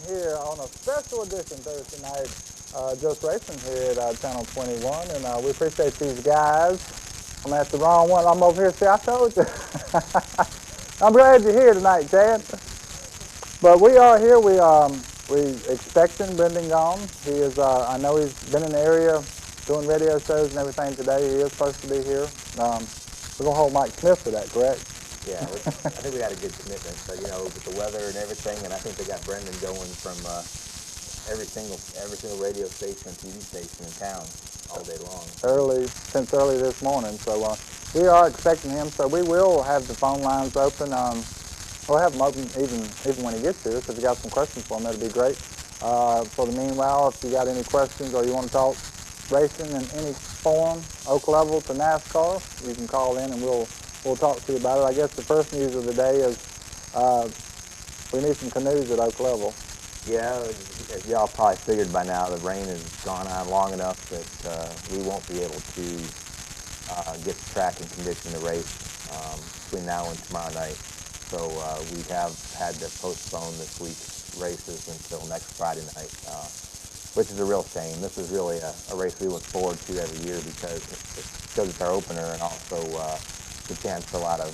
Here on a special edition Thursday night, Just Racing here at Channel 21, and we appreciate these guys. I'm at the wrong one. I'm over here. See, I told you. I'm glad you're here tonight, Chad. But we are here. We expecting Brendan Gaughan. He is. I know he's been in the area doing radio shows and everything today. He is supposed to be here. We're gonna hold Mike Smith for that, correct? Yeah, I think we got a good commitment, but you know, with the weather and everything, and I think they got Brendan going from every single radio station and TV station in town all day long. Since early this morning, so we are expecting him. So we will have the phone lines open. We'll have them open even when he gets here. So if you got some questions for him, that'd be great. For the meanwhile, if you got any questions or you want to talk racing in any form, Oak Level to NASCAR, you can call in and we'll talk to you about it. I guess the first news of the day is we need some canoes at Oak Level. Yeah, as y'all probably figured by now, the rain has gone on long enough that we won't be able to get the track in condition to race between now and tomorrow night. So we have had to postpone this week's races until next Friday night, which is a real shame. This is really a race we look forward to every year because it's our opener and also the chance for a lot of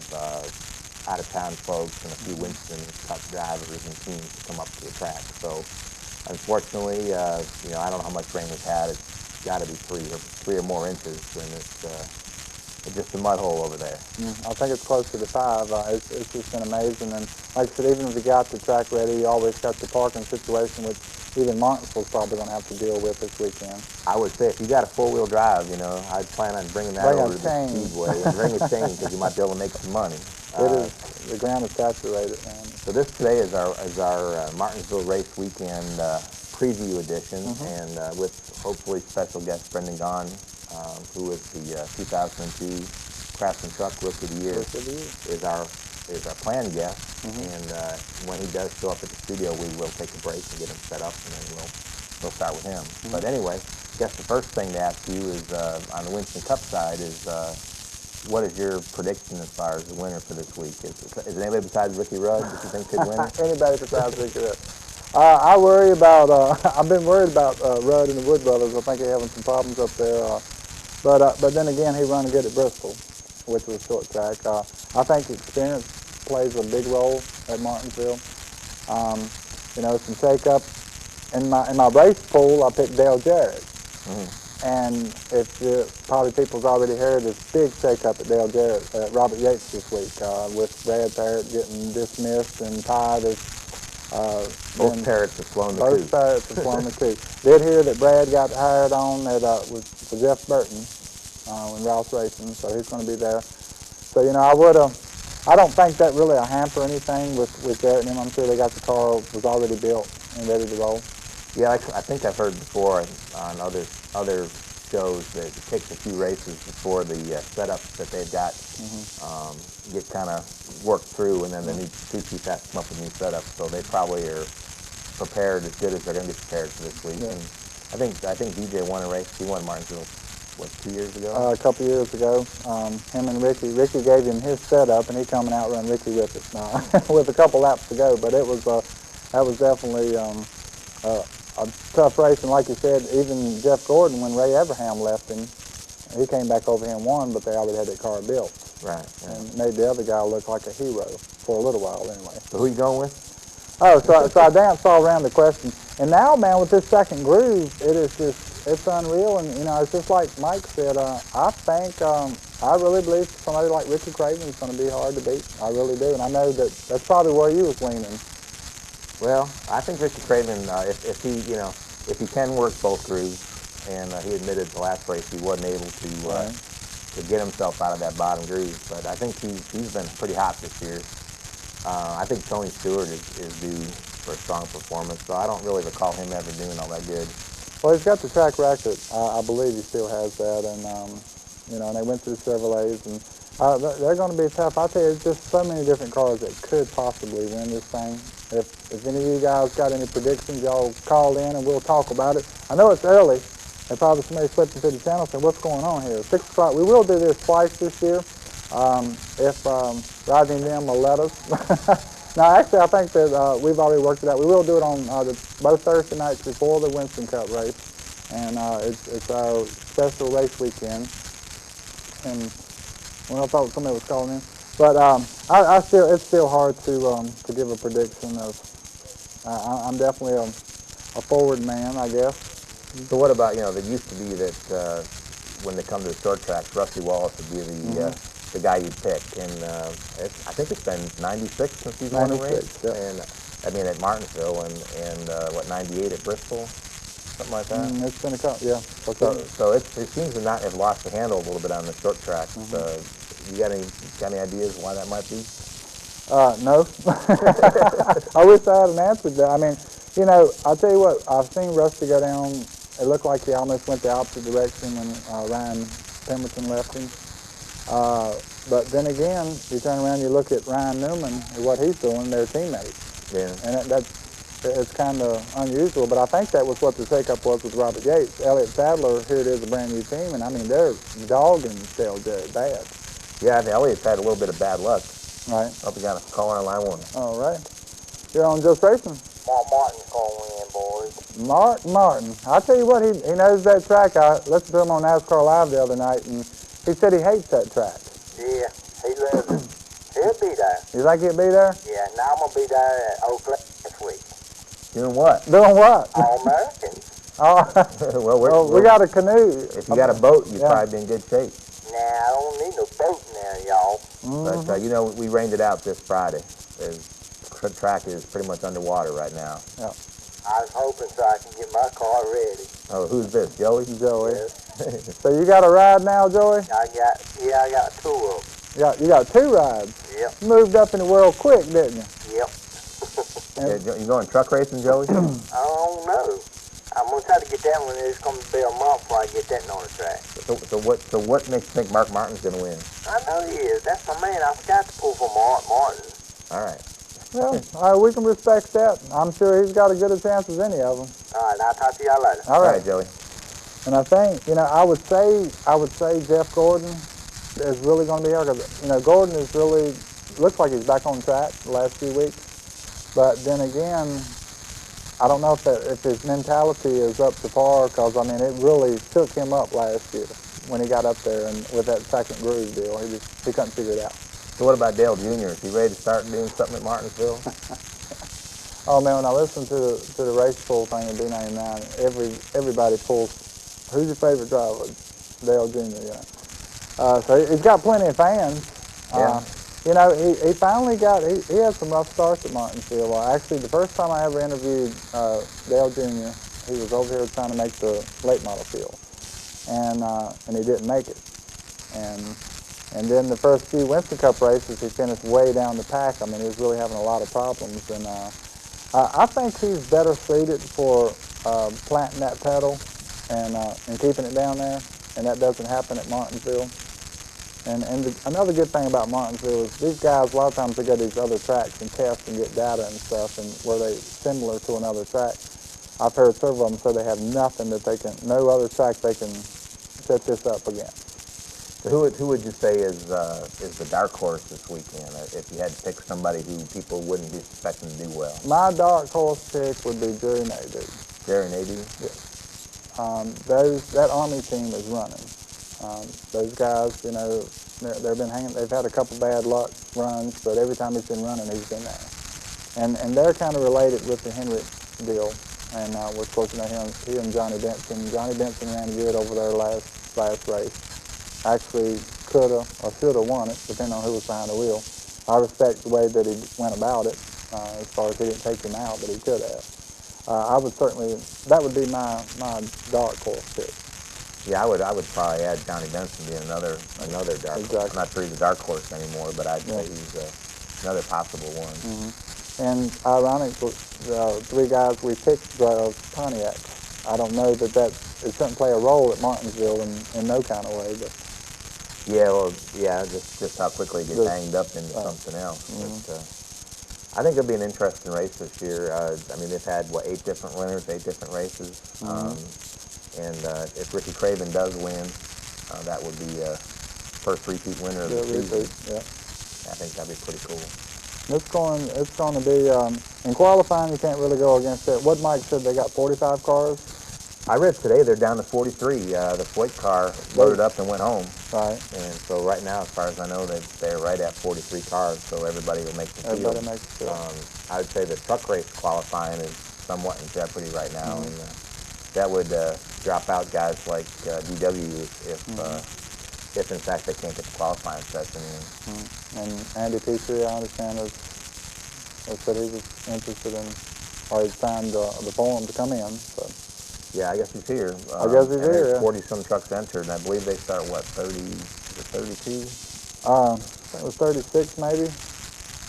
out-of-town folks and a few Winston Cup drivers and teams to come up to the track. So, unfortunately, you know, I don't know how much rain we've had. It's got to be three or more inches, and it's just a mud hole over there. I think it's closer to 5. It's just been amazing, and like I said, even if you got the track ready, you always got the parking situation, which even Martinsville's probably going to have to deal with this weekend. I would say if you got a four-wheel drive, you know, I'd plan on bringing that over to the Speedway and bring a chain because you might be able to make some money. The ground is saturated, man. So this today is our Martinsville race weekend preview edition, and with hopefully special guest Brendan Gaughan, who is the 2002 Craftsman Truck Rookie of the Year, is our planned guest. And when he does show up at the studio, we will take a break and get him set up, and then we'll start with him. But anyway, I guess the first thing to ask you is on the Winston Cup side is what is your prediction as far as the winner for this week? Is it anybody besides Ricky Rudd that you think could win it? Anybody besides Ricky Rudd. I worry about. I've been worried about Rudd and the Wood Brothers. I think they're having some problems up there. But then again, he run good at Bristol, which was a short track. I think experience plays a big role at Martinsville. You know, some shake-up. In my race pool, I picked Dale Jarrett. And if probably people's already heard this big shake-up at Dale Jarrett at Robert Yates this week with Brad Parrott getting dismissed and tied as both Parrots have flown the coop. Both Parrots have flown the coop. Did hear that Brad got hired on at with Jeff Burton in Rouse Racing, so he's going to be there. So you know, I don't think that really a hamper anything with Jarrett and him. I'm sure they got the car was already built and ready to roll. Yeah, I think I've heard before on other shows that it takes a few races before the setups that they've got get kind of worked through, and then the new crew chief has to come up with new setups. So they probably are prepared as good as they're going to be prepared for this week. Yeah. And I think DJ won a race. He won Martinsville, what, 2 years ago? A couple years ago. Him and Ricky gave him his setup, and he come and outrun Ricky with it with a couple laps to go. But it was that was definitely a tough race, and like you said, even Jeff Gordon, when Ray Abraham left him, he came back over here and won, but they already had that car built. Right. Yeah. And made the other guy look like a hero for a little while anyway. So who you going with? Oh, so I danced all around the question. And now, man, with this second groove, it's unreal. And, you know, it's just like Mike said, I think, I really believe somebody like Ricky Craven is going to be hard to beat. I really do. And I know that's probably where you was leaning. Well, I think Ricky Craven, if he can work both grooves, and he admitted the last race he wasn't able to get himself out of that bottom groove. But I think he's been pretty hot this year. I think Tony Stewart is due for a strong performance, so I don't really recall him ever doing all that good. Well, he's got the track record. I believe he still has that, and you know, and they went through Chevrolets, and they're going to be tough. I tell you, there's just so many different cars that could possibly win this thing. If any of you guys got any predictions, y'all call in and we'll talk about it. I know it's early. And probably somebody slipped into the channel and said, what's going on here? 6 o'clock. We will do this twice this year, if Rodney and them will let us. Now, actually, I think that we've already worked it out. We will do it on both Thursday nights before the Winston Cup race. And it's our special race weekend. And when I thought somebody was calling in. But it's still hard to give a prediction of. I'm definitely a forward man, I guess. So what about, you know, there used to be that when they come to the short tracks, Rusty Wallace would be the guy you pick, and I think it's been 96 since he's won a race, yeah. and I mean at Martinsville, and what, 98 at Bristol, something like that. It's been a couple, yeah. So it seems to not have lost the handle a little bit on the short tracks. You got any ideas why that might be? No. I wish I had an answer to that. I mean, you know, I'll tell you what, I've seen Rusty go down. It looked like he almost went the opposite direction when Ryan Pemberton left him. But then again, you turn around, you look at Ryan Newman and what he's doing, they're teammates. Yeah. And it's kind of unusual, but I think that was what the shakeup was with Robert Yates. Elliott Sadler, here it is, a brand new team, and I mean, they're dogging Dale Jarrett bad. Yeah, Elliott's had a little bit of bad luck. Right. Hope we got a caller on line 1. All right. You're on Just Racing. Martin's calling in, boys. Martin. I'll tell you what, he knows that track. I listened to him on NASCAR Live the other night, and he said he hates that track. Yeah, he loves it. He'll be there. You think he'll be there? Yeah, now I'm going to be there at Oakland next week. Doing what? Doing what? All-Americans. Well, we got a canoe. If you got a boat, you'd probably be in good shape. Nah, I don't need no boat now, y'all. But, you know, we rained it out this Friday. The track is pretty much underwater right now. Yeah. I was hoping so I can get my car ready. Oh, who's this, Joey? Joey. Yes. So you got a ride now, Joey? I got 2 of them. You got 2 rides. Yep. You moved up in the world quick, didn't you? Yep. You going truck racing, Joey? I don't know. I'm going to try to get that one. It's going to be a month before I get that on the track. So what makes you think Mark Martin's going to win? I know he is. That's my man. I forgot to pull for Martin. All right. Well, we can respect that. I'm sure he's got as good a chance as any of them. All right, I'll talk to y'all later. All right, Joey. And I think, you know, I would say Jeff Gordon is really going to be here because, you know, Gordon is really looks like he's back on track the last few weeks. But then again, I don't know if his mentality is up to par because, I mean, it really took him up last year when he got up there and with that second groove deal. He couldn't figure it out. So what about Dale Jr.? Is he ready to start doing something at Martinsville? Oh man, when I listen to the race pool thing at B99, everybody pulls. Who's your favorite driver? Dale Jr. Yeah. So he's got plenty of fans. Yeah. You know, he finally got. He had some rough starts at Martinsville. Actually, the first time I ever interviewed Dale Jr., he was over here trying to make the late model field, and he didn't make it. And then the first few Winston Cup races, he finished way down the pack. I mean, he was really having a lot of problems. And I think he's better suited for planting that pedal and keeping it down there. And that doesn't happen at Martinsville. And another good thing about Martinsville is these guys, a lot of times they go to these other tracks and test and get data and stuff, and where they similar to another track. I've heard several of them say they have nothing that they can, no other track they can set this up against. So who would you say is the dark horse this weekend? If you had to pick somebody who people wouldn't be expecting to do well. My dark horse pick would be Jerry Nadeau. Jerry Nadeau? Yes. That Army team is running. Those guys, you know, they've been hanging. They've had a couple bad luck runs, but every time he's been running, he's been there. And they're kind of related with the Henrik deal. And of course, you know, he and Johnny Benson. Johnny Benson ran good over their last race. Actually could have or should have won it, depending on who was behind the wheel. I respect the way that he went about it, as far as he didn't take him out, but he could have. I would certainly, that would be my dark horse pick. Yeah, I would probably add Johnny Benson being another dark horse. I'm not sure he's a dark horse anymore, but I'd say he's another possible one. And ironic, the three guys we picked drove Pontiacs. I don't know that it shouldn't play a role at Martinsville in no kind of way, but yeah, well, yeah, just how quickly it gets hanged up into something else. But, I think it'll be an interesting race this year. I mean, they've had, 8 different winners, 8 different races. And if Ricky Craven does win, that would be first repeat winner of the season. Yeah. I think that'd be pretty cool. It's going to be, in qualifying you can't really go against it. What Mike said, they got 45 cars? I read today they're down to 43. The Floyd car loaded up and went home. Right. And so right now, as far as I know, they're right at 43 cars, so everybody will make the field. Everybody makes the field. I would say the truck race qualifying is somewhat in jeopardy right now, and that would drop out guys like DW if in fact they can't get the qualifying session in. And Andy Petrie, I understand, has said he was interested in, or he's signed the form to come in. So. Yeah, I guess he's here. I guess he's here. 40-some trucks entered, and I believe they start, 32? I think it was 36 maybe.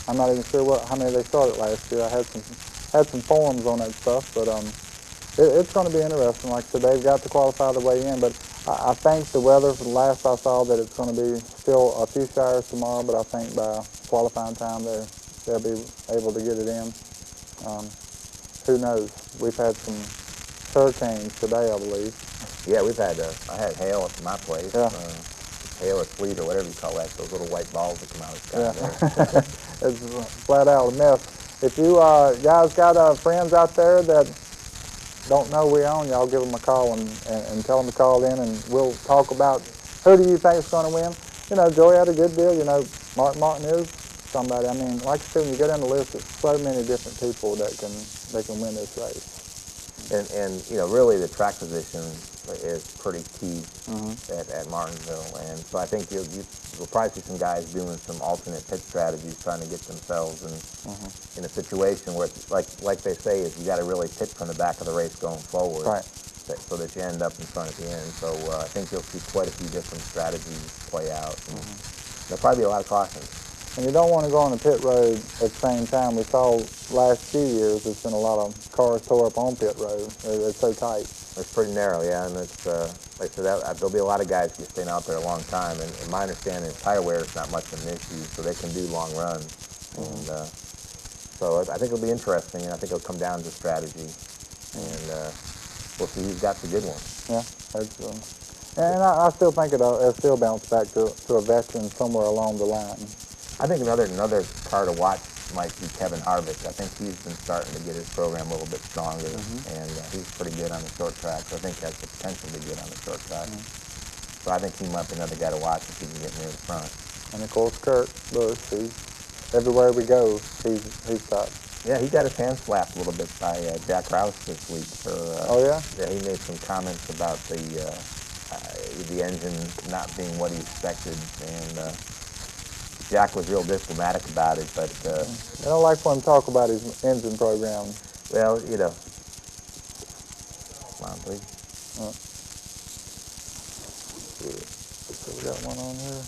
I'm not even sure how many they started last year. I had some forms on that stuff, but it's going to be interesting. Like I said, they've got to qualify the way in, but I think the weather, from the last I saw, that it's going to be still a few showers tomorrow, but I think by qualifying time they'll be able to get it in. Who knows? We've had some hurricanes today, I believe. Yeah, I had hail at my place. Yeah. Hail or sleet or whatever you call that, those little white balls that come out of the sky. Yeah. It's flat out a mess. If you guys got friends out there that don't know we're on, y'all give them a call and tell them to call in, and we'll talk about who do you think is going to win. You know, Joey had a good deal. You know, Martin is somebody. I mean, like I said, when you go down the list, there's so many different people that can win this race. And you know, really the track position is pretty key at Martinsville, and so I think you'll probably see some guys doing some alternate pit strategies, trying to get themselves in a situation where, like they say, is you got to really pit from the back of the race going forward, right? So that you end up in front at the end. So I think you'll see quite a few different strategies play out. And there'll probably be a lot of cautions. And you don't want to go on the pit road at the same time. We saw last few years there's been a lot of cars tore up on pit road. It's so tight. It's pretty narrow, yeah, and it's like I said, there'll be a lot of guys who staying out there a long time. And my understanding is tire wear is not much of an issue, so they can do long runs. And so I think it'll be interesting, and I think it'll come down to strategy. And we'll see who's got the good one. Yeah, and I still think it'll still bounce back to a veteran somewhere along the line. I think another car to watch might be Kevin Harvick. I think he's been starting to get his program a little bit stronger, and he's pretty good on the short track. So I think has the potential to be good on the short track. So I think he might be another guy to watch if he can get near the front. And of course, Kurt Busch, everywhere we go, he's top. Yeah, he got his hand slapped a little bit by Jack Rouse this week. For, oh yeah? Yeah, he made some comments about the engine not being what he expected, and Jack was real diplomatic about it, but I don't like when him talk about his engine program. Well, you know. Come on, please. So we got one on here.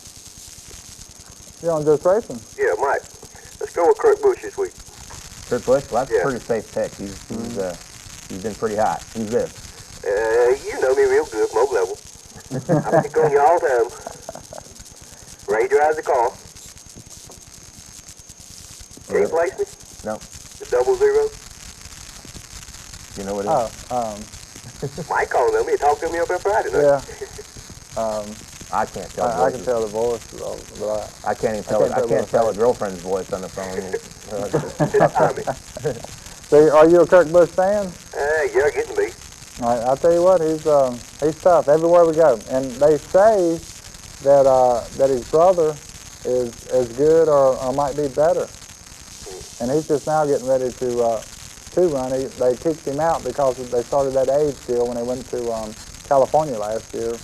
You on Just Racin? Yeah, Mike. Let's go with Kurt Busch this week. Kurt Busch? Well, that's a pretty safe pick. He's been pretty hot. Who's this? You know me real good, Moog level. I pick on you all the time. Ray drives the car. Can you place me? No. The 00? You know what it is? Mike called me and talked to me up on Friday night. Yeah. I can't tell. I can tell the voice, but I can't even tell. I can't tell a girlfriend's voice on the phone. So, are you a Kurt Busch fan? Yeah, getting me. All right, I'll tell you what, he's tough everywhere we go, and they say that his brother is as good or might be better, and he's just now getting ready to run. They kicked him out because they started that age deal when they went to California last year.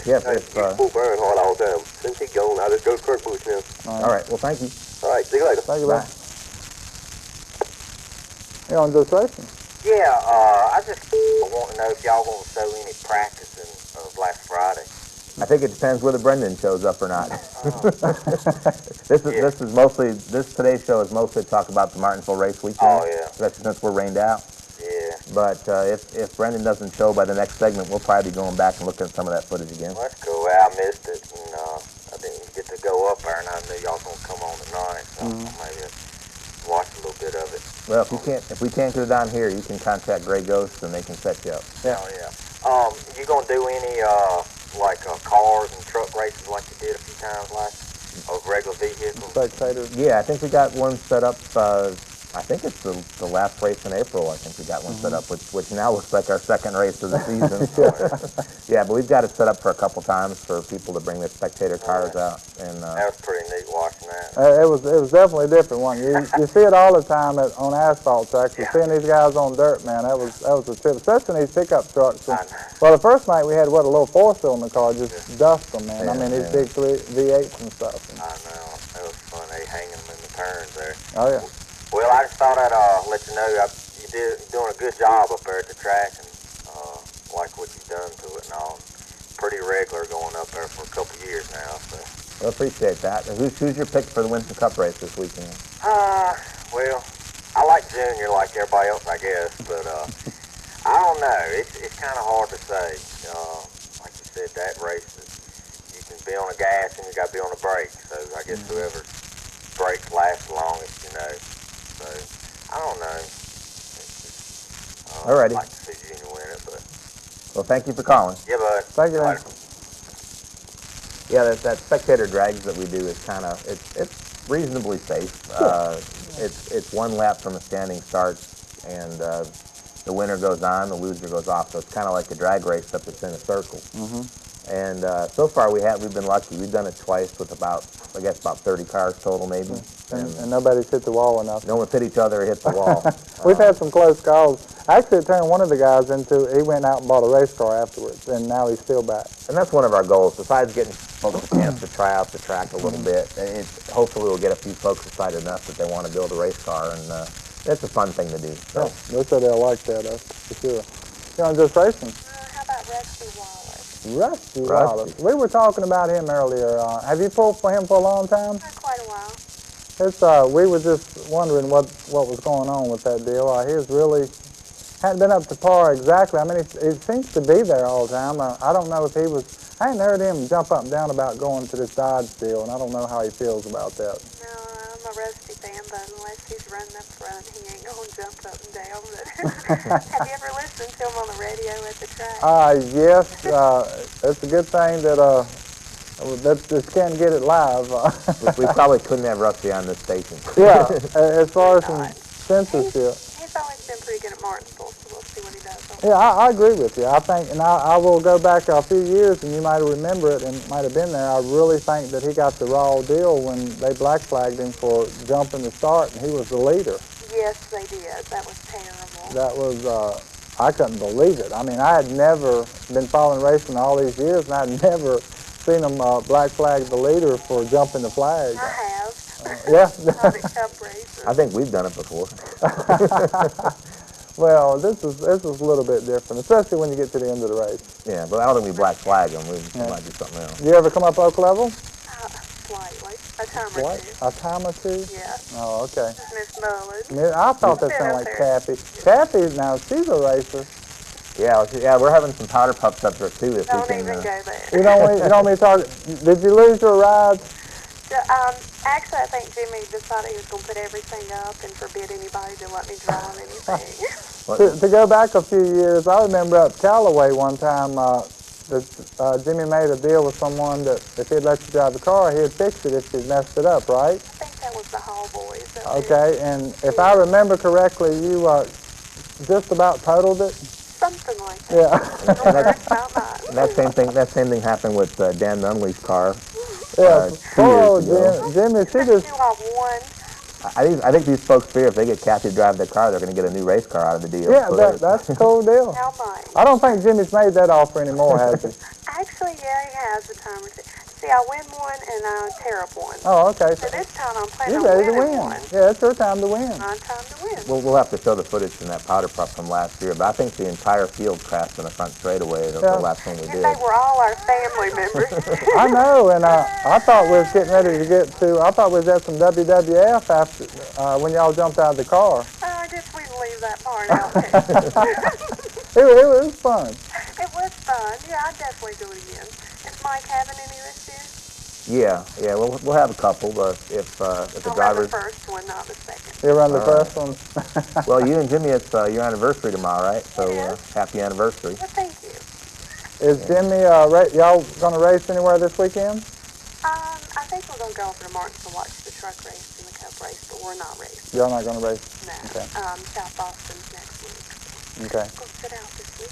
Yes, he's full burn hard all the time. Since he's gone, I'll just go to Kurt Busch now. All right. Well, thank you. All right. See you later. Thank you, Bye. You on Just Racin? Yeah, I just want to know if y'all going to show any practicing last Friday. I think it depends whether Brendan shows up or not. Today's show is mostly to talk about the Martinsville race weekend. Oh, yeah. Especially since we're rained out. Yeah. But if Brendan doesn't show by the next segment, we'll probably be going back and looking at some of that footage again. Well, that's cool. Well, I missed it, and I didn't get to go up there, and I knew y'all gonna come on tonight, so maybe watch a little bit of it. Well, if we can't get it down here, you can contact Gray Ghost and they can set you up. Yeah. Oh, yeah. You gonna do any cars and truck races like you did a few times, like of regular vehicles? Spectator. Yeah, I think we got one set up. I think it's the last race in April. I think we got one set up, which now looks like our second race of the season. Yeah, but we've got it set up for a couple times for people to bring their spectator cars out. And that was pretty neat watching that. It was definitely different one. You see it all the time on asphalt tracks. You're seeing these guys on dirt, man. That was a trip, especially in these pickup trucks. And, well, the first night we had a little four-cylinder car, just dust them, man. Yeah, I mean, these big V8s and stuff. And, I know. It was fun. They hanging them in the turns there. oh yeah. Well, I just thought I'd let you know you're doing a good job up there at the track, and like what you've done to it and all. Pretty regular going up there for a couple years now. So. Well, appreciate that. And who's your pick for the Winston Cup race this weekend? Well, I like Junior like everybody else, I guess, but I don't know. It's kind of hard to say. Like you said, that race you can be on the gas and you got to be on the brake. So I guess whoever brakes lasts the longest, you know. So I don't know. Alrighty. I'd like to see Junior win it, but. Well, thank you for calling. Yeah, bud. Thank you, man. Yeah, that spectator drags that we do is it's reasonably safe. It's one lap from a standing start, and the winner goes on, the loser goes off. So it's kind of like a drag race, except it's in a circle. And so far we've been lucky. We've done it twice with about 30 cars total, maybe. And nobody's hit the wall enough. No one's hit each other or hit the wall. We've had some close calls. Actually, it turned one of the guys he went out and bought a race car afterwards, and now he's still back. And that's one of our goals. Besides getting folks a chance to try out the track a little bit, hopefully we'll get a few folks excited enough that they want to build a race car, and it's a fun thing to do. So. Yeah, they said they'll like that, for sure. You know, just racing. How about Rusty Wallace? Rusty Wallace. We were talking about him earlier. Have you pulled for him for a long time? Quite a while. We were just wondering what was going on with that deal. He hadn't been up to par exactly. I mean, he seems to be there all the time. I don't know if he was. I hadn't heard him jump up and down about going to this Dodge deal, and I don't know how he feels about that. No, I'm a Rusty fan, but unless he's running up front, he ain't going to jump up and down. But have you ever listened to him on the radio at the track? Yes. It's a good thing that just can't get it live. We probably couldn't have Rusty on this station. Yeah, as far as some censorship. He's always been pretty good at Martinsville, so we'll see what he does. Yeah, I agree with you. I think, and I will go back a few years, and you might remember it, and might have been there. I really think that he got the raw deal when they black flagged him for jumping the start, and he was the leader. Yes, they did. That was terrible. That was, I couldn't believe it. I mean, I had never been following racing all these years, and I had never seen them black flag the leader for jumping the flag. I have. Yeah. Not at Cup races. I think we've done it before. Well, this is a little bit different, especially when you get to the end of the race. Yeah, but I don't think we black flag them. We might do something else. You ever come up oak level? Slightly. A time or two. A time or two? Yeah. Oh, okay. Miss Mullen. I thought that sounded like Kathy. Kathy, now, she's a racer. Yeah, we're having some powder puffs up there, too, if Don't we can. even go there. You don't want me to talk. Did you lose your rides? Actually, I think Jimmy decided he was going to put everything up and forbid anybody to let me draw on anything. To go back a few years, I remember up Callaway one time, Jimmy made a deal with someone that if he'd let you drive the car, he'd fix it if you messed it up, right? I think that was the Hall Boys. Okay, and if I remember correctly, you just about totaled it? Something like that. Yeah. That same thing happened with Dan Nunley's car. Yeah, 2 years ago. Jimmy, she just... I think these folks fear if they get Kathy to drive their car, they're going to get a new race car out of the deal. Yeah, that's a cool deal. How much? I don't think Jimmy's made that offer anymore, has he? Actually, yeah, he has a time or two. See, I win one and I tear up one. Oh, okay. So this time I'm planning You're on ready to winning win. one. Yeah, it's your time to win. My time to win. We'll have to show the footage from that powder puff from last year, but I think the entire field crashed in the front straightaway the last one we did. They were all our family members. I know, and I thought we was getting ready to get to, I thought we was at some WWF after, when y'all jumped out of the car. I guess we can leave that part out too. It was fun. It was fun. Yeah, I'd definitely do it again. Is Mike having any this year? Yeah, we'll have a couple, but if the I'll drivers... run the first one, not the second. You run the All first one. Well, you and Jimmy, it's your anniversary tomorrow, right? So It is. happy anniversary. Well, thank you. Is Jimmy, y'all going to race anywhere this weekend? I think we're going to go over to Martinsville to watch the truck race and the cup race, but we're not racing. Y'all not going to race? No. Okay. South Boston's next week. Okay. Go sit out this week.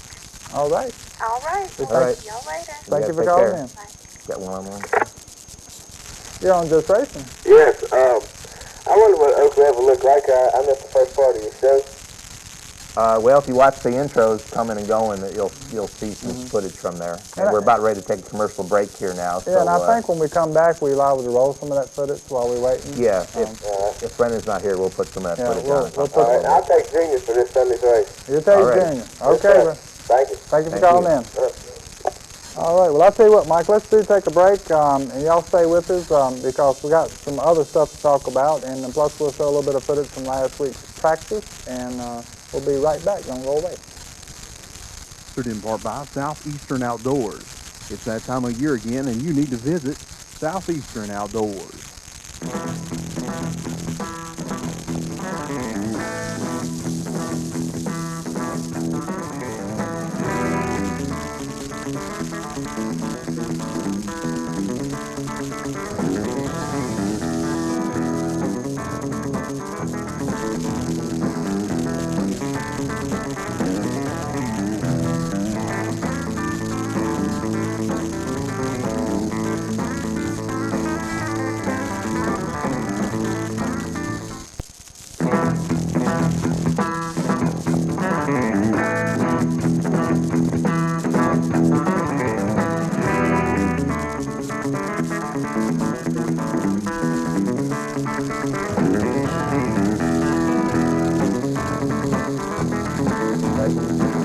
All right. All right. All Well, right. see y'all later. Thank you for take calling care. in. Bye. Got one-on-one. You're on Just Racing. Yes, I wonder what Oakley ever looked like. I missed the first part of your show. Well, if you watch the intros coming and going, you'll see some footage from there. And we're about ready to take a commercial break here now. Yeah, so, and I think when we come back, we liable to roll some of that footage while we're waiting. Yeah, if Brendan's not here, we'll put some of that Yeah, footage we'll on. put All right, I'll take Junior for this Sunday's race. You take All right. Junior. Yes, Okay. sir. Well, Thank you. thank you for Thank calling in. All right. Well, I'll tell you what, Mike. Let's take a break, and y'all stay with us because we got some other stuff to talk about, and then plus we'll show a little bit of footage from last week's practice, and we'll be right back. Don't go away. Sponsored in part by Southeastern Outdoors. It's that time of year again, and you need to visit Southeastern Outdoors.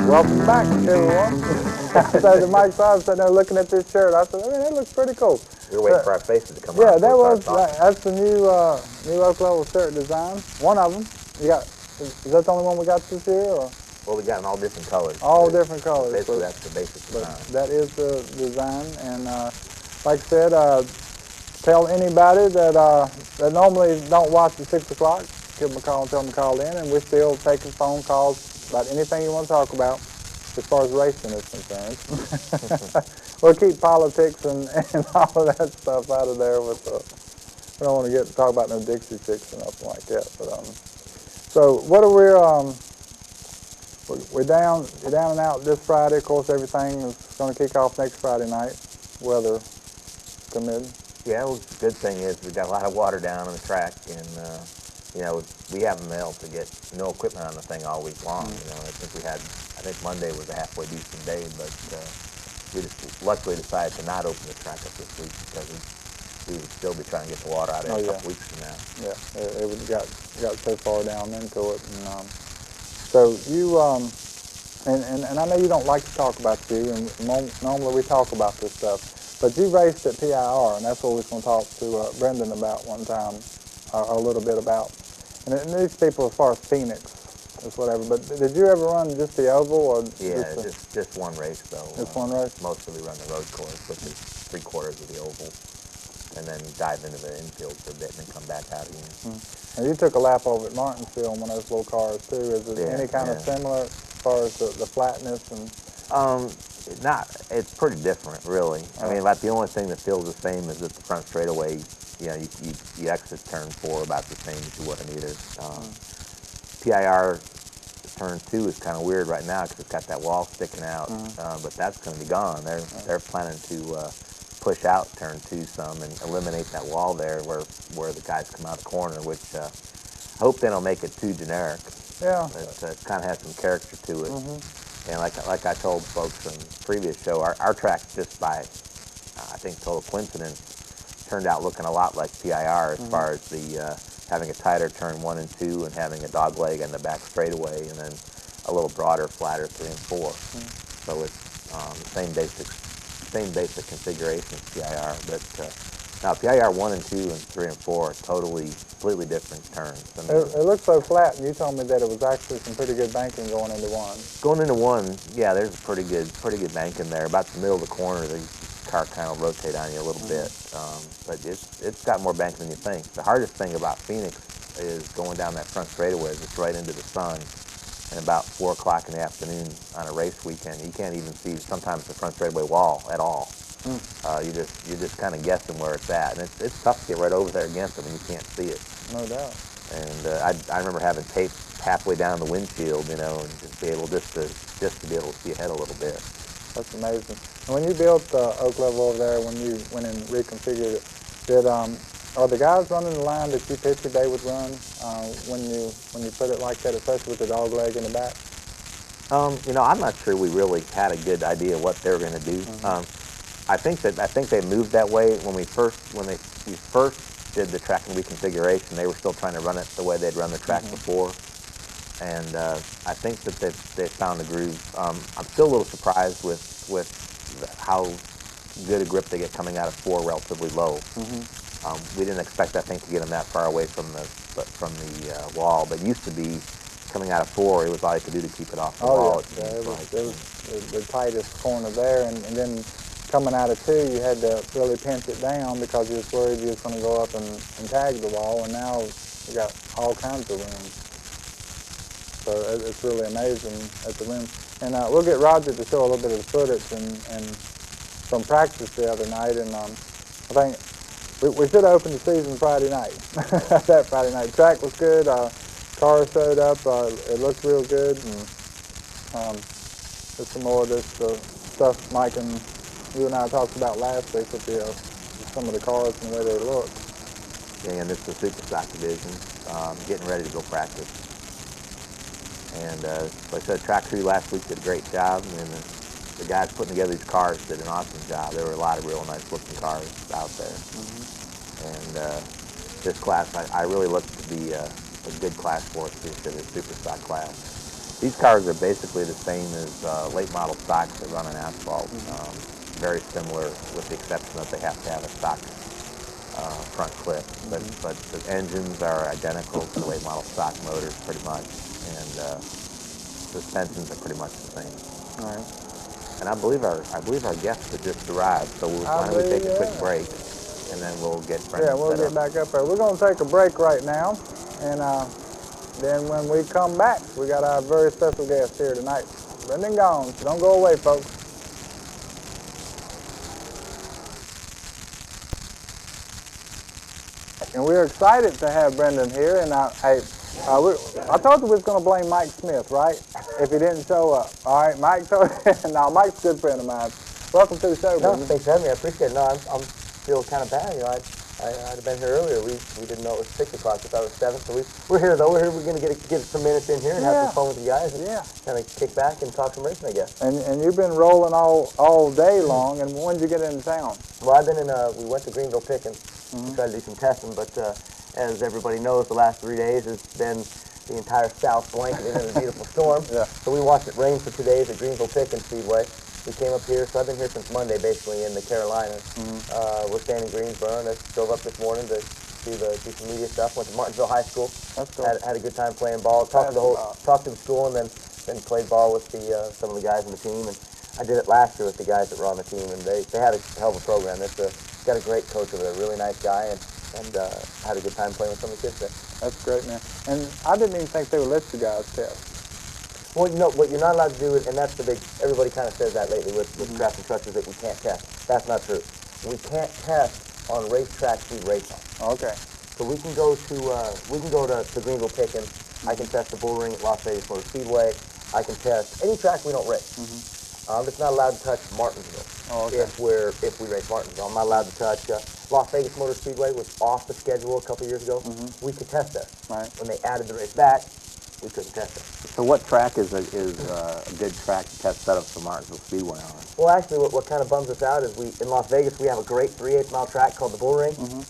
Welcome back, everyone. So the Mike Saab sitting there looking at this shirt. I said, man, that looks pretty cool. We're waiting for our faces to come Yeah, out. that's the new Oak Level shirt design. One of them. You got? Is that the only one we got this year, or? Well, we got in all different colors. All different colors. Basically, but- that's the basic But design. that is the design, and like I said, tell anybody that normally don't watch at 6 o'clock, give them a call and tell them to call in, and we're still taking phone calls about anything you want to talk about as far as racing is concerned. We'll keep politics and all of that stuff out of there, but we don't want to talk about no Dixie chicks or nothing like that. But so what are we're down and out this Friday. Of course, everything is going to kick off next Friday night, weather permitting. Yeah, well, the good thing is we've got a lot of water down on the track, and we haven't been able to get no equipment on the thing all week long. I think Monday was a halfway decent day, but we just luckily decided to not open the track up this week because we would still be trying to get the water out of it a couple weeks from now. Yeah, it got so far down into it, and so you and I know you don't like to talk about you, and normally we talk about this stuff, but you raced at PIR, and that's what we was going to talk to Brendan about one time, a little bit about. And these people, as far as Phoenix, is whatever. But did you ever run just the oval, or just one race though? Just one race. Mostly run the road course, which is 3/4 of the oval, and then dive into the infield for a bit, and then come back out again. And you took a lap over at Martinsville on one of those little cars too. Is it any kind of similar as far as the flatness and? It's pretty different, really. I mean, about the only thing that feels the same is that the front straightaway, you exit turn 4 about the same as you would on either. PIR turn 2 is kind of weird right now because it's got that wall sticking out, but that's going to be gone. They're planning to push out turn 2 some and eliminate that wall there where the guys come out the corner, which I hope they don't make it too generic. Yeah. It kind of has some character to it. And like I told folks from the previous show, our track's just by I think total coincidence, turned out looking a lot like PIR as far as the having a tighter turn 1 and 2 and having a dog leg in the back straightaway, and then a little broader, flatter 3 and 4. So it's the same basic configuration as PIR, but now PIR 1 and 2 and 3 and 4 are completely different turns. I mean, It looked so flat, and you told me that it was actually some pretty good banking going into 1. going into 1, yeah, there's a pretty good bank in there. About the middle of the corner, the car kind of rotate on you a little bit, but it's got more bank than you think. The hardest thing about Phoenix is going down that front straightaway. It's right into the sun, and about 4 o'clock in the afternoon on a race weekend, you can't even see sometimes the front straightaway wall at all. You're just kind of guessing where it's at, and it's tough to get right over there against them, and you can't see it. No doubt. And I remember having tape halfway down the windshield, you know, and just be able to be able to see ahead a little bit. That's amazing. And when you built Oak Level over there, when you went and reconfigured it, are the guys running the line that you pictured they would run when you put it like that, especially with the dog leg in the back? You know, I'm not sure we really had a good idea what they were going to do. I think they moved that way when we first did the track and reconfiguration. They were still trying to run it the way they'd run the track before, and I think that they found a groove. I'm still a little surprised with how good a grip they get coming out of 4 relatively low. We didn't expect, I think, to get them that far away from the wall, but it used to be coming out of 4, it was all you could do to keep it off the wall. Yeah, it was the tightest corner there, and then coming out of 2, you had to really pinch it down because you was worried you was going to go up and tag the wall, and now you got all kinds of room. So it's really amazing at the rim. And we'll get Roger to show a little bit of the footage and from practice the other night, and I think we should have opened the season Friday night. That Friday night. Track was good. Car showed up. It looked real good. And just some more of this stuff Mike and you and I talked about last week with some of the cars and the way they look. Yeah, and it's the super stock division, getting ready to go practice. And like I said, track crew last week did a great job, and the guys putting together these cars did an awesome job. There were a lot of real nice looking cars out there. And this class, I really look to be a good class for us this year, the super stock class. These cars are basically the same as late model stocks that run on asphalt. Very similar, with the exception that they have to have a stock front clip. But the engines are identical to the late model stock motors, pretty much, and suspensions are pretty much the same. All right. And I believe our guests have just arrived, so why don't we take a quick break, and then we'll get Brendan Yeah, we'll set get up. back up there. We're going to take a break right now, and then when we come back, we got our very special guest here tonight, Brendan Gaughan. So don't go away, folks. And we're excited to have Brendan here, and I told you we was going to blame Mike Smith, right? If he didn't show up. All right, Mike told no, Mike's a good friend of mine. Welcome to the show, No, Brendan. thanks for having me. I appreciate it. No, I'm feel kind of bad. You know, I'd have been here earlier. We didn't know it was 6 o'clock. We thought it was 7. So we're here though. We're here. We're going to get some minutes in here and have some fun with the guys. And kind of kick back and talk some racing, I guess. And you've been rolling all day long. And when did you get into town? Well, I've been in. We went to Greenville picking. We tried to do some testing, but as everybody knows, the last 3 days has been the entire South blanketed in a beautiful storm. So we watched it rain for 2 days at Greenville Picking Speedway. We came up here, so I've been here since Monday, basically, in the Carolinas. We're staying in Greensboro, and I drove up this morning to do some media stuff. Went to Martinsville High School. That's cool. Had a good time playing ball. Talked to the school, and then played ball with some of the guys on the team. And I did it last year with the guys that were on the team, and they had a hell of a program. Got a great coach over there, a really nice guy, and had a good time playing with some of the kids there. That's great, man. And I didn't even think they would let you guys test. Well, you know, what you're not allowed to do is, and that's the big, everybody kind of says that lately with craft and trucks, is that we can't test. That's not true. We can't test on racetracks we race on. Okay. So we can go to Greenville Picking. I can test the bull ring at Las Vegas Motor Speedway. I can test any track we don't race. It's not allowed to touch Martinsville. If we race Martinsville. I'm not allowed to touch Las Vegas Motor Speedway was off the schedule a couple years ago. We could test there. Right. When they added the race back, we couldn't test it. So what track is a good track to test setups for Martinsville Speedway on? Well, actually, what kind of bums us out is in Las Vegas, we have a great 3/8 mile track called the Bull Ring, and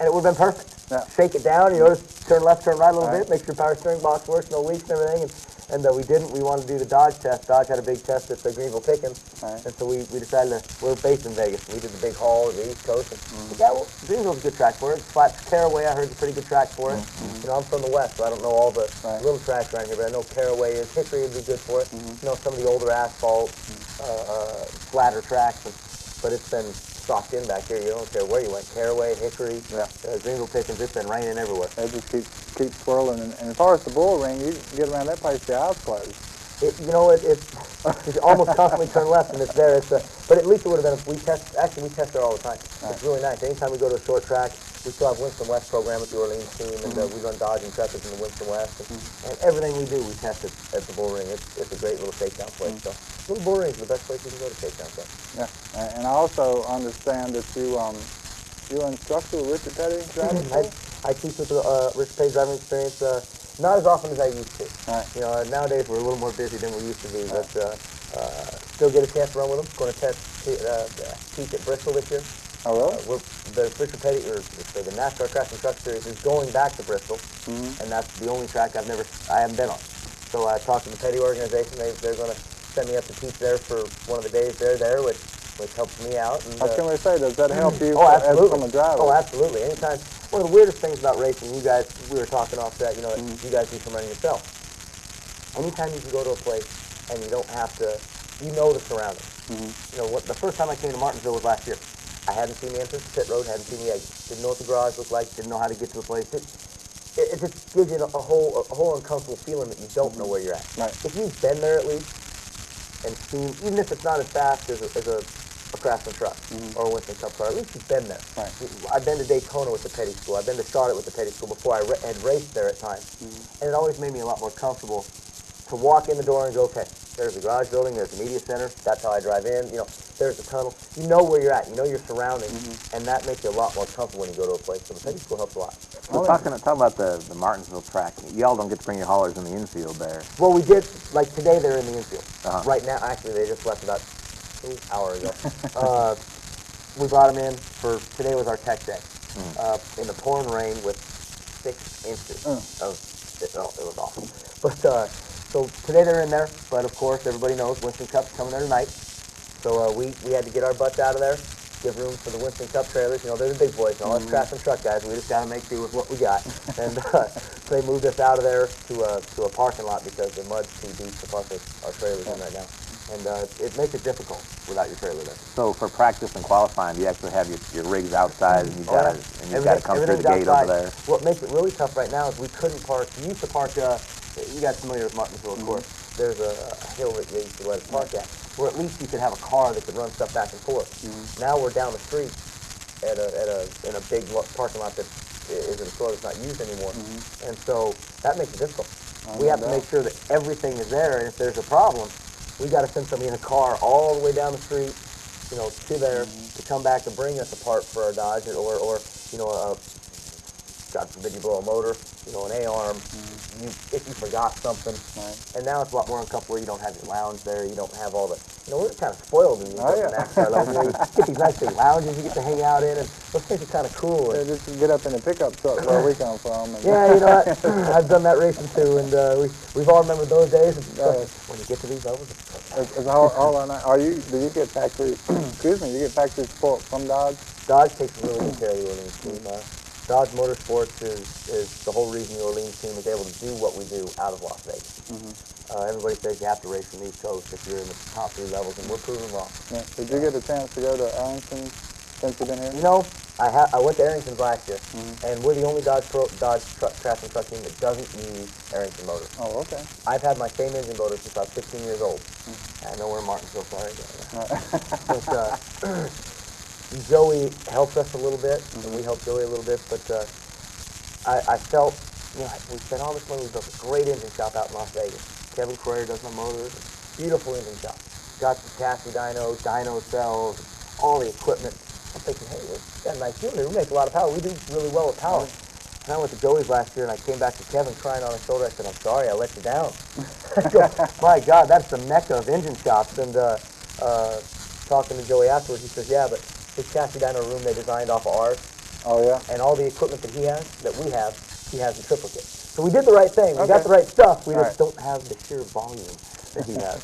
it would have been perfect. Yeah. Shake it down, just turn left, turn right a little bit, make sure your power steering box works, no leaks and everything, and we didn't. We wanted to do the Dodge test. Dodge had a big test at the Greenville Pickens, and so we decided we're based in Vegas. We did the big haul at the East Coast, and yeah, well, Greenville's a good track for it. Flat Caraway, I heard, is a pretty good track for it. I'm from the West, so I don't know all the little tracks around here, but I know Caraway is. Hickory would be good for it. Some of the older asphalt, flatter tracks, but it's been socked in back here. You don't care where you went. Caraway, Hickory, Greenville Pickens, it's been raining everywhere. It just keeps swirling. And as far as the Bull Ring, you get around that place, your eyes closed. It's almost constantly turn left, and it's there. But at least it would have been. We test there all the time. It's really nice. Anytime we go to a short track, we still have Winston West program with the Orleans team, and we run Dodge and Trekkers in the Winston West, and everything we do, we test it at the Bull Ring. It's a great little shakedown place. So, little Bull Ring is the best place you can go to shakedown. So. Yeah, and I also understand that you instructor with Richard Petty driving school? I teach with Richard Petty driving experience. Not as often as I used to. Nowadays we're a little more busy than we used to be, but still get a chance to run with him. Going to teach at Bristol this year. Oh, really? The Richard Petty, the NASCAR Crash and Truck Series is going back to Bristol, and that's the only track I haven't been on. So I talked to the Petty organization. They're going to send me up to teach there for one of the days they're there, which helps me out. And, I was going to say, does that help you absolutely. from a driver? Oh, absolutely. Anytime. One of the weirdest things about racing, we were talking off that, you guys do some running yourself. Anytime you can go to a place and you don't have to, the surroundings. The first time I came to Martinsville was last year. I hadn't seen the entrance to pit road, hadn't seen the exit, didn't know what the garage looked like, didn't know how to get to the place. It just gives you a whole uncomfortable feeling that you don't know where you're at. Right. If you've been there at least and seen, even if it's not as fast as a Craftsman truck or a Winston Cup car, at least you've been there. Right. I've been to Daytona with the Petty School. I've been to Charlotte with the Petty School before I had raced there at times. And it always made me a lot more comfortable to walk in the door and go, okay, there's the garage building, there's the media center, that's how I drive in, there's the tunnel. You know where you're at, you know your surroundings, and that makes you a lot more comfortable when you go to a place. So the Petty School helps a lot. Well, talking about the Martinsville track, y'all don't get to bring your haulers in the infield there. Well, we did, like today they're in the infield. Right now, actually, they just left about an hour ago. We brought them in for, today was our tech day. In the pouring rain with 6 inches of, it was awful. But, so today they're in there, but of course everybody knows Winston Cup's coming there tonight. So we had to get our butts out of there, give room for the Winston Cup trailers. They're the big boys, all us Craftsman truck guys. We just got to make do with what we got. And so they moved us out of there to a parking lot because the mud's too deep to park our trailers in right now. And it makes it difficult without your trailer there. So for practice and qualifying, you actually have your rigs outside, and you've got to come through the gate outside. over there. What makes it really tough right now is we couldn't park. We used to park. You guys familiar with Martinsville, of course. There's a hill that they used to let us park at, where at least you could have a car that could run stuff back and forth. Now we're down the street in a big parking lot that is in a store that's not used anymore, and so that makes it difficult. We have to make sure that everything is there, and if there's a problem, we got to send somebody in a car all the way down the street, to there to come back and bring us a part for our Dodge, or God forbid you blow a motor, an A-arm, if you forgot something. And now it's a lot more uncomfortable where you don't have your lounge there, you don't have all the, we're kind of spoiled in these NASCAR levels. You get these nice big lounges you get to hang out in, and those things are kind of cool. Yeah, just get up in a pickup truck where we come from. And yeah, you know what? I've done that racing too, and we've all remembered those days. When you get to these levels, it's all I know. Do you get factory, excuse me, you get factory support from Dodge? Dodge takes really good care of the Orleans team. Dodge Motorsports is the whole reason the Orleans team is able to do what we do out of Las Vegas. Everybody says you have to race from the East Coast if you're in the top 3 levels, and we're proving wrong. Yeah. Did you get a chance to go to Arlington since you've been here? I went to Arrington's last year, and we're the only Dodge Craftsman truck team that doesn't use Arrington motors. Oh, okay. I've had my same engine motor since I was 15 years old. I know we're in Martinsville, sorry. But, Joey helped us a little bit, and we helped Joey a little bit, but I felt, we spent all this money, we built a great engine shop out in Las Vegas. Kevin Correa does my motors, beautiful engine shop. Got the chassis dyno cells, all the equipment. I'm thinking, hey, we've got a nice deal here. We make a lot of power. We do really well with power. And I went to Joey's last year, and I came back to Kevin crying on his shoulder. I said, I'm sorry, I let you down. I go, my God, that's the mecca of engine shops. And talking to Joey afterwards, he says, yeah, but his chassis dyno room they designed off of ours. Oh, yeah? And all the equipment that he has, that we have, he has in triplicate. So we did the right thing. We Okay. got the right stuff. We All just don't have the sheer volume that he has.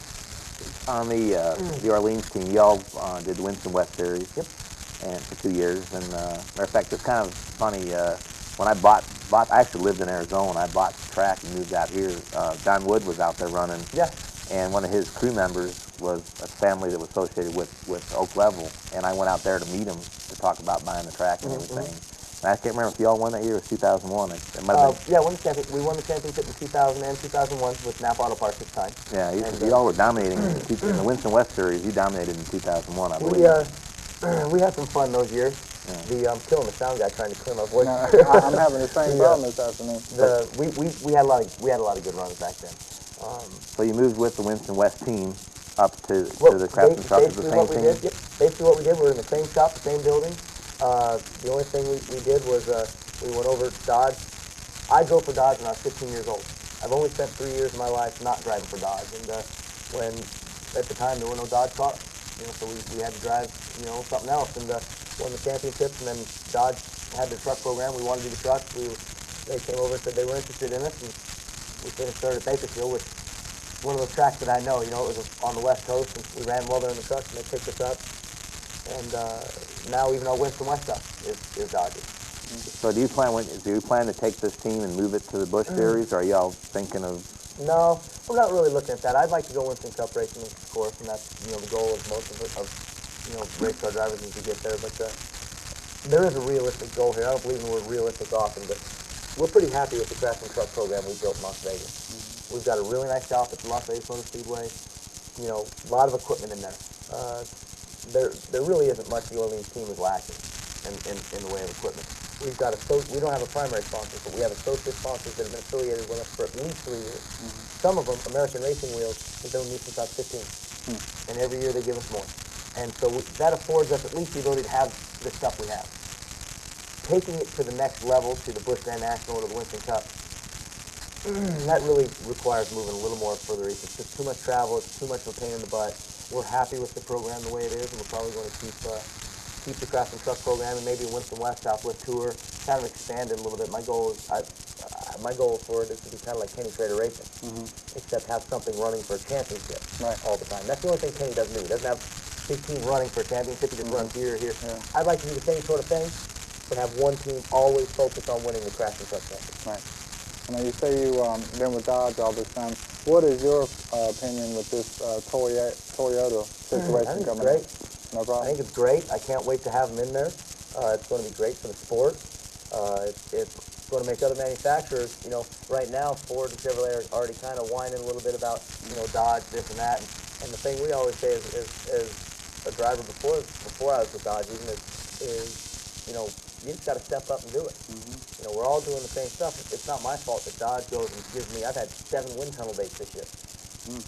On the Orleans team, y'all did the Winston West Series. Yep. And for 2 years. And matter of fact, it's kind of funny. When I I actually lived in Arizona. I bought the track and moved out here. John Wood was out there running. Yeah. And one of his crew members was a family that was associated with Oak Level. And I went out there to meet him to talk about buying the track and everything. And I can't remember if y'all won that year or 2001. It might have been. Yeah, we won the championship in 2000 and 2001 with Napa Auto Parts this time. Yeah, y'all were dominating in the Winston West Series. You dominated in 2001, I believe. We had some fun those years. Yeah. I'm killing the sound guy trying to clear my voice. No, I'm having the same problem this afternoon. We had a lot of good runs back then. So you moved with the Winston West team up to the Craftsman Truck, the same team? Yep, basically what we did, we were in the same shop, the same building. The only thing we did was we went over to Dodge. I drove for Dodge when I was 15 years old. I've only spent 3 years of my life not driving for Dodge. And when at the time there were no Dodge cars, so we had to drive, something else, and won the championships. And then Dodge had the truck program. We wanted to do the trucks. They came over and said they were interested in us, and we finished third at Bakersfield, which is one of those tracks that I know. It was on the West Coast, and we ran well there in the trucks, and they picked us up. And now even our Winston West stuff is Dodgers. So do you plan to take this team and move it to the Busch Series, or are y'all thinking of? No, we're not really looking at that. I'd like to go Winston Cup racing, of course, and that's the goal of most of race car drivers is to get there. But there is a realistic goal here. I don't believe in the word realistic often, but we're pretty happy with the Craftsman Truck program we built in Las Vegas. We've got a really nice shop at the Las Vegas Motor Speedway. A lot of equipment in there. There really isn't much the Orleans team is lacking in the way of equipment. We don't have a primary sponsor, but we have associate sponsors that have been affiliated with us for at least 3 years. Some of them, American Racing Wheels, have been with us since I was 15. And every year they give us more. And so that affords us at least the ability to have the stuff we have. Taking it to the next level, to the Busch Grand National or the Winston Cup, that really requires moving a little more further east. It's just too much travel. It's too much of a pain in the butt. We're happy with the program the way it is, and we're probably going to keep the Craftsman Truck program and maybe Winston West Southwest Tour kind of expand it a little bit. My goal for it is to be kind of like Kenny Trader Racing, except have something running for a championship all the time. That's the only thing Kenny doesn't do. He doesn't have his team running for a championship. He just runs here or here. Yeah. I'd like to do the same sort of thing, but have one team always focused on winning the Craftsman Truck championship. Right. Now you say you've been with Dodge all this time. What is your opinion with this Toyota situation coming up? No problem. I think it's great. I can't wait to have them in there. It's going to be great for the sport. It's going to make other manufacturers, right now Ford and Chevrolet are already kind of whining a little bit about, Dodge, this and that. And the thing we always say as a driver before I was with Dodge even is you just got to step up and do it. We're all doing the same stuff. It's not my fault that Dodge goes and gives me, I've had 7 wind tunnel dates this year.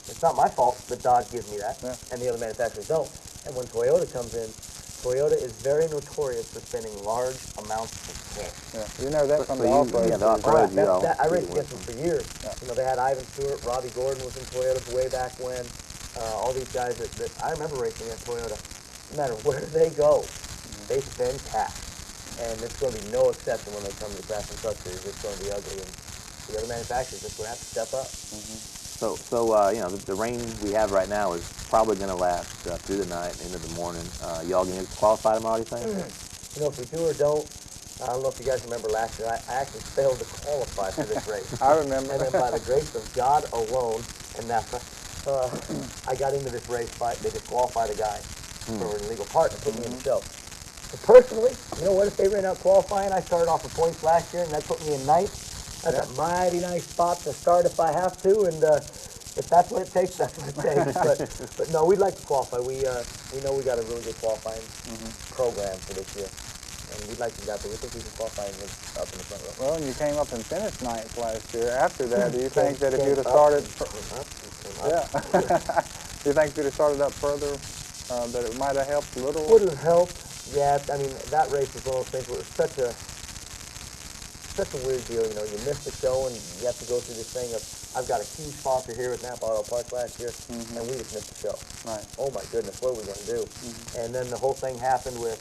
It's not my fault that Dodge gives me that, and the other manufacturers don't. And when Toyota comes in, Toyota is very notorious for spending large amounts of cash. Yeah. You know that from the off-road. Yeah, the off-road. I raced against them for years. Yeah. They had Ivan Stewart, Robbie Gordon was in Toyota way back when. All these guys that I remember racing at Toyota. No matter where they go, they spend cash. And it's going to be no exception when they come to the Craftsman Truck Series. It's going to be ugly, and the other manufacturers are going to have to step up. So the rain we have right now is probably going to last through the night and into the morning. Y'all going to qualify tomorrow, do you think? If we do or don't, I don't know if you guys remember last year, I actually failed to qualify for this race. I remember. And then by the grace of God alone, and I got into this race fight. They disqualified a guy for an illegal part and put me in the show. So personally, if they ran out qualifying, I started off with points last year, and that put me in ninth. That's a mighty nice spot to start if I have to, and if that's what it takes, that's what it takes. But no, we'd like to qualify. We know we got a really good qualifying program for this year, and we'd like to do that, but we think we can qualify up in the front row. Well, and you came up and finished ninth last year. After that, do you think that if you'd have started... Do you think if you'd have started up further, that it might have helped a little? Would have helped, yeah. I mean, that race was one of those things where it was such a... such a weird deal. You know, you miss the show and you have to go through this thing of, I've got a huge sponsor here at Napa Auto Parts last year, and we just missed the show. Right. Oh my goodness, what are we going to do? And then the whole thing happened with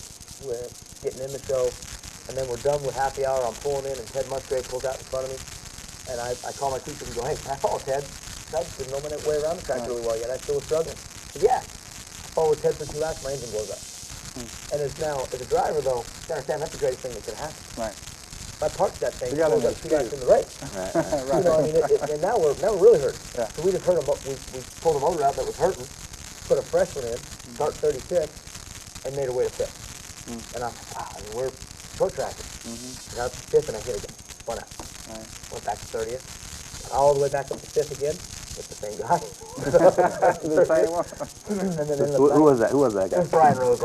getting in the show, and then we're done with happy hour. I'm pulling in, and Ted Musgrave pulls out in front of me, and I call my teacher and go, hey, can I follow Ted? I didn't know my way around the track really well yet. I still was struggling. I said, yeah. I followed Ted for 2 laps, my engine blows up. And as a driver, though, you understand that's the greatest thing that could happen. Right. If I parked that thing, You got it goes up 2 laps in the race. Right. You know, I mean, and now we're really hurt. Yeah. So we just hurt we pulled a motor out that was hurting, put a fresh one in, start 36, and made our way to 5th. And I thought, wow, I mean, we're short tracking. And I was 5th, and I hit again. Spun out. Right. Went back to 30th. All the way back up to 5th again. It's the same guy. The same one. And then Who was that? Who was that guy? It was Brian Rose.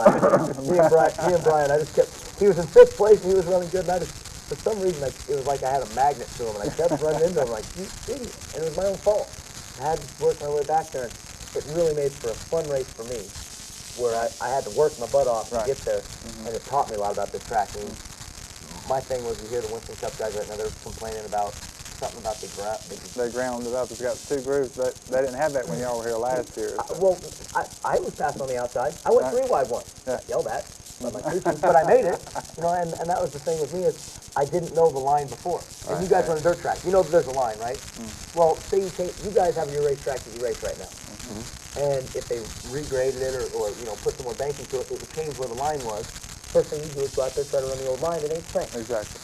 Me and Brian, I just kept, he was in 5th place and he was running good, and I just, for some reason, it was like I had a magnet to him, and I kept running into him like, you idiot. And it was my own fault. I had to work my way back there, and it really made for a fun race for me, where I had to work my butt off to get there, and it taught me a lot about this track. And my thing was, you hear the Winston Cup guys right now, they're complaining about something about the ground. They ground it up. It's got 2 grooves. They didn't have that when y'all were here last year. So. Well, I was passed on the outside. I went 3 wide once. Yeah. I yelled at by my teachers, but I made it. You know, and that was the thing with me is I didn't know the line before. And you guys run a dirt track. You know that there's a line, right? Well, say you guys have your racetrack that you race right now. And if they regraded it or you know, put some more banking to it, it would change where the line was. First thing you do is go out there, try to run the old line. It ain't the same. Exactly.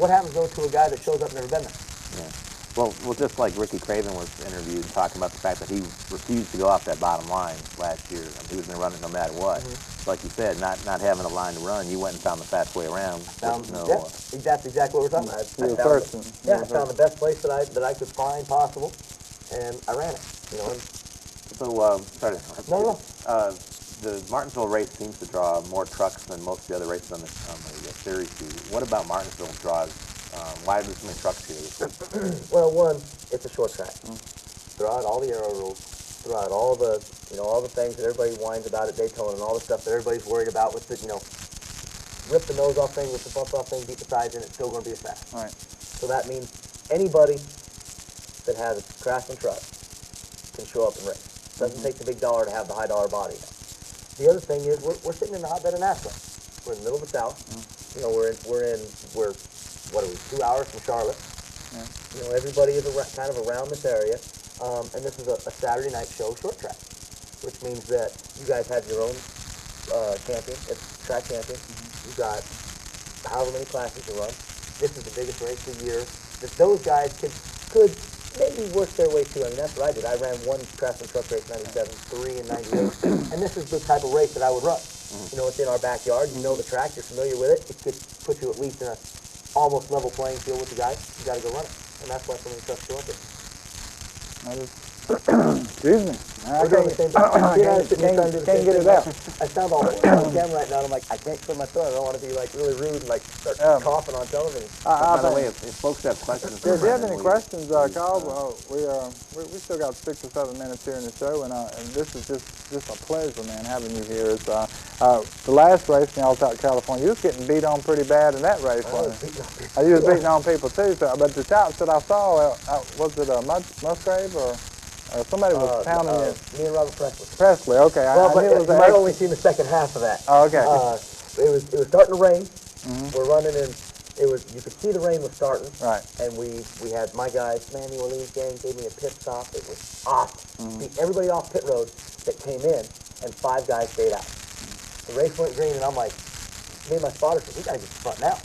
What happens, though, to a guy that shows up and never been there? Yeah. Well, just like Ricky Craven was interviewed talking about the fact that he refused to go off that bottom line last year. I mean, he was going to run it no matter what. Like you said, not having a line to run, you went and found the fast way around. That's exactly what we're talking about. I found the best place that I could find possible, and I ran it. You know. So, sorry. No. The Martinsville race seems to draw more trucks than most of the other races on the series do. What about Martinsville draws? Why are there so many trucks here this week? Well, one, it's a short track. Throughout all the aero rules, throughout all the things that everybody whines about at Daytona and all the stuff that everybody's worried about with the, rip the nose off thing, rip the bump off thing, beat the sides in, it's still going to be as fast. Right. So that means anybody that has a Craftsman truck can show up and race. Doesn't take the big dollar to have the high dollar body. The other thing is we're sitting in the hotbed of NASCAR. We're in the middle of the South. You know, we're what are we, 2 hours from Charlotte. Yeah. You know, everybody is kind of around this area. And this is a Saturday night show short track, which means that you guys have your own champion, it's track champion. You've got however many classes to run. This is the biggest race of the year. That those guys could maybe work their way to. I mean, that's what I did. I ran one Craftsman truck race, 97, 3, and 98. And this is the type of race that I would run. You know, it's in our backyard. You know the track. You're familiar with it. It could put you at least in a almost level playing field with the guys. You got to go run it. And that's why so many trucks show up there. Excuse me. I We're doing the same thing. Can't get it out. I sound all on camera right now, and I'm like, I can't clear my throat. I don't want to be like really rude and like start coughing on television. By the way, if folks have questions, if you have any questions, Carl, we still got 6 or 7 minutes here in the show, and this is just a pleasure, man, having you here. It's the last race in Alta California, you was getting beat on pretty bad in that race, wasn't you? You was beating on people too. So, but the chops that I saw, was it Musgrave or? Somebody was pounding you. Me and Robert Presley. Presley, okay. Well, but you might only seen the second half of that. Oh, okay. It was starting to rain. We're running in. You could see the rain was starting. Right. And we had my guys, man, the Orleans gang gave me a pit stop. It was awesome. Beat everybody off pit road that came in, and 5 guys stayed out. The race went green, and I'm like, me and my spotter said, we got to get the front now.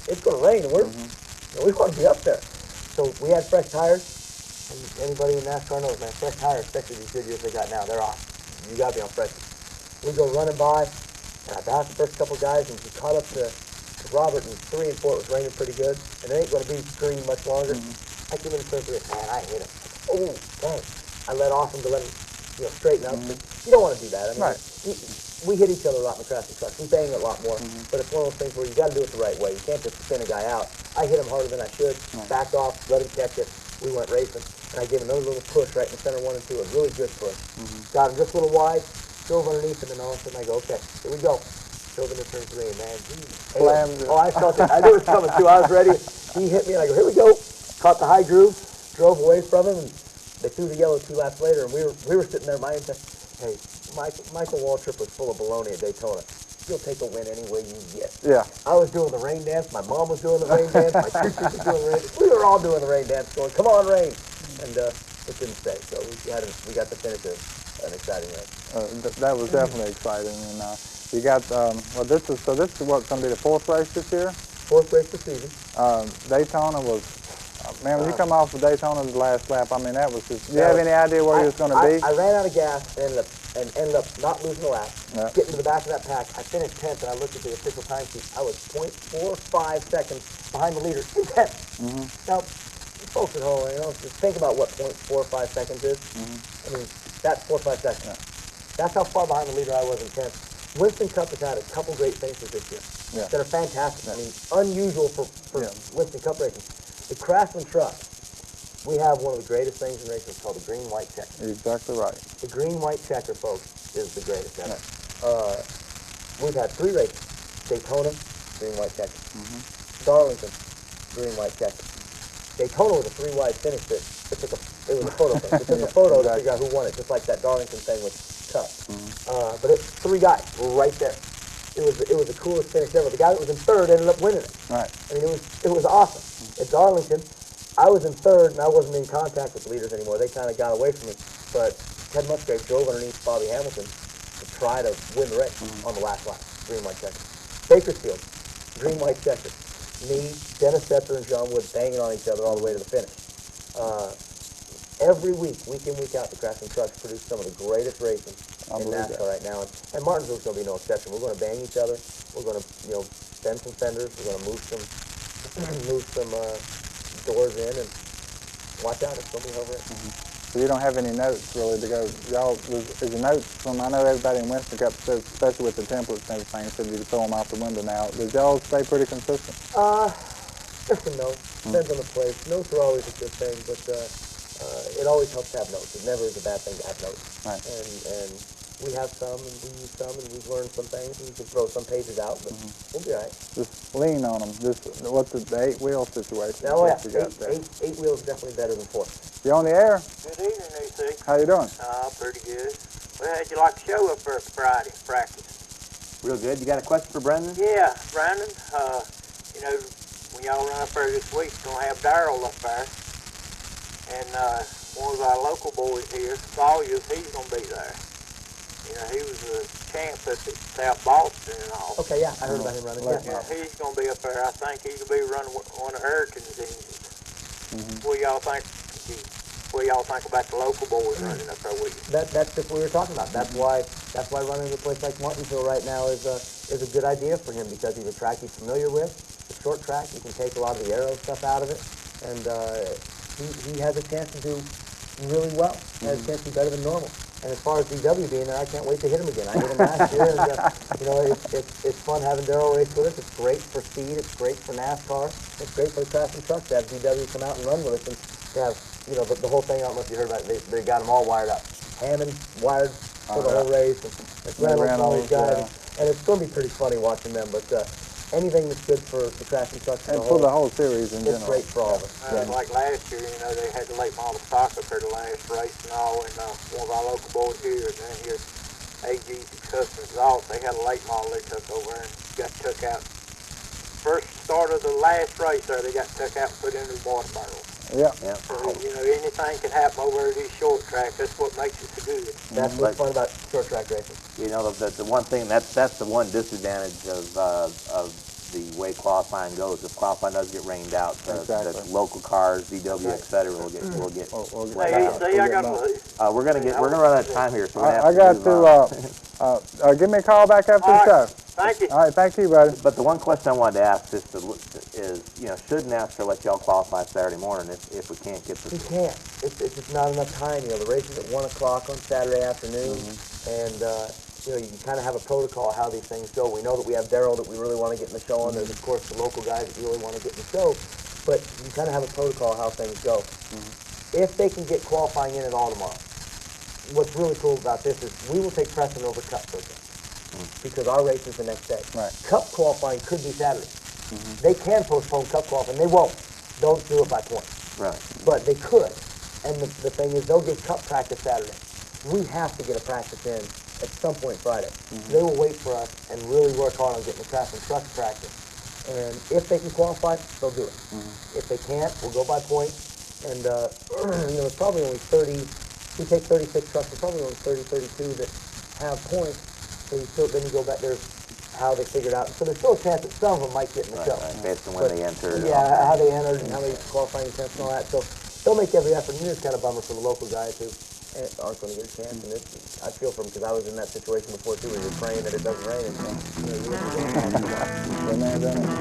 It's going to rain, and we want to be up there. So we had fresh tires. And anybody in NASCAR knows, man, fresh tires, especially these good years they got now, they're awesome. You got to be on fresh. We go running by, and I passed the first couple guys, and we caught up to Robert, and 3 and 4, it was raining pretty good, and it ain't going to be green much longer. I came in the first race, man, I hit him. Oh, dang. I let off him to let him, straighten up. You don't want to do that. I mean, we hit each other a lot in the Craftsman trucks. We bang a lot more, but it's one of those things where you got to do it the right way. You can't just spin a guy out. I hit him harder than I should, backed off, let him catch it. We went racing, and I gave him another little push right in center 1 and 2, a really good push. Got him just a little wide, drove underneath him, and all of a sudden I go, okay, here we go. Sylvan in turn 3, man. Slammed it. Oh, I felt it. I knew it was coming too. I was ready. He hit me, and I go, here we go. Caught the high groove, drove away from him, and they threw the yellow 2 laps later, and we were sitting there. Hey, Michael Waltrip was full of baloney at Daytona. You'll take a win any way you get. Yeah. I was doing the rain dance. My mom was doing the rain dance. My teacher was doing the rain dance. We were all doing the rain dance, going, come on, rain. And it didn't stay. So we got to finish an exciting race. That was definitely exciting. And you got, this is what's going to be the 4th race this year? 4th race this season. Daytona was, man, when you come off of Daytona the last lap, I mean, that was just, do you have any idea where you was going to be? I ran out of gas and ended up not losing a lap, getting to the back of that pack. I finished 10th, and I looked at the official time sheet. I was 0.45 seconds behind the leader in 10th. Now, folks at home, just think about what 0.45 seconds is. I mean, that's 4 or 5 seconds. That's how far behind the leader I was in 10th. Winston Cup has had a couple great finishes this year that are fantastic. I mean, unusual for Winston Cup racing. The Craftsman truck, we have one of the greatest things in racing called the green-white checker. Exactly right. The green-white checker, folks, is the greatest ever. We've had 3 races. Daytona, green-white checker. Darlington, green-white checker. Daytona was a 3-wide finish. It was a photo thing. It took a photo to figure out who won it, just like that Darlington thing was tough. But 3 guys were right there. It was the coolest finish ever. The guy that was in 3rd ended up winning it. Right. I mean, it was awesome. At Darlington, I was in 3rd, and I wasn't in contact with the leaders anymore. They kind of got away from me. But Ted Musgrave drove underneath Bobby Hamilton to try to win the race on the last lap. Green-white checker. Bakersfield, green-white checker. Me, Dennis Setzer, and John Wood banging on each other all the way to the finish. Every week in, week out, the Craftsman trucks produce some of the greatest racing in NASCAR right now. And Martinsville's going to be no exception. We're going to bang each other. We're going to, bend some fenders. We're going to move some doors in, and watch out. It's going to be over it. So you don't have any notes really to go. Y'all, is the notes from, I know everybody in Winston Cup, especially with the templates and everything, said you could throw them out the window now. Did y'all stay pretty consistent? Yes and no. Depends on the place. Notes are always a good thing, but it always helps to have notes. It never is a bad thing to have notes. Right. And we have some, and we use some, and we've learned some things, and we can throw some pages out, but we'll be all right. Just lean on them. What's the 8-wheel situation? Oh, yeah. You got there? 8 wheels is definitely better than 4. You on the air? Good evening, E.C. How you doing? Pretty good. Well, how'd you like to show up for Friday practice? Real good. You got a question for Brendan? Yeah, Brandon. When y'all run up there this week, you're gonna have Darrell up there, and one of our local boys here, Sawyers, he's gonna be there. He was a champ at the South Boston and all. Okay, yeah, I heard about him running. Yeah, he's gonna be up there. I think he's gonna be running one of Hurricane's engines. What y'all think? What y'all think about the local boys running up there with you? That's just what we were talking about. That's why running a place like Martinsville right now is a good idea for him, because he's a track he's familiar with. It's a short track. You can take a lot of the aero stuff out of it, and he has a chance to do really well. He has a chance to be better than normal. And as far as DW being there, I can't wait to hit him again. I hit him last year, and it's fun having Darrell race with us. It's great for speed. It's great for NASCAR. It's great for the Craftsman trucks to have DW come out and run with us, and to have the whole thing. I don't know if you heard about it. They got them all wired up. Hammond wired for the whole race, and Reynolds, all these guys, and it's going to be pretty funny watching them. But anything that's good for the Craftsman trucks and for the whole series in general. It's great for all of us. Like last year, they had the late model stock up there the last race and all, and one of our local boys here, and then here, AG's Customs off, they had a late model they took over and got took out. First start of the last race there, they got took out and put into the water barrel. Yeah. So, anything can happen over these short tracks. That's what makes it so good. That's what's fun about short track racing. The one thing, that's the one disadvantage of the way qualifying goes. If qualifying does get rained out, the local cars, VW, etc., will get Hey, see, I got to lose. We're gonna run out of time here, so we're I got to give me a call back after the show. Thank you. All right, thank you, buddy. But the one question I wanted to ask is should NASCAR let y'all qualify Saturday morning if we can't get We can't. It's just not enough time. The race is at 1 o'clock on Saturday afternoon, and you can kind of have a protocol how these things go. We know that we have Darrell that we really want to get in the show on. There's, of course, the local guys that really want to get in the show, but you kind of have a protocol how things go. If they can get qualifying in at all tomorrow, what's really cool about this is we will take precedent over Cup for a day. because our race is the next day. Right. Cup qualifying could be Saturday. They can postpone Cup qualifying. They won't. Don't do it by points. Right. But they could. And the thing is, they'll get Cup practice Saturday. We have to get a practice in at some point Friday. They will wait for us and really work hard on getting the track and truck practice. And if they can qualify, they'll do it. If they can't, we'll go by points. And, it's probably only 30, we take 36 trucks, there's probably only 30, 32 that have points. So then you go back, there's how they figured out. So there's still a chance that some of them might get in the show. Right. Based on when they entered. Yeah, how they entered and how they qualifying attempts and all that. So they'll make every effort. And it's kind of a bummer for the local guys who aren't going to get a chance. And I feel for them because I was in that situation before too, where you're praying that it doesn't rain. And,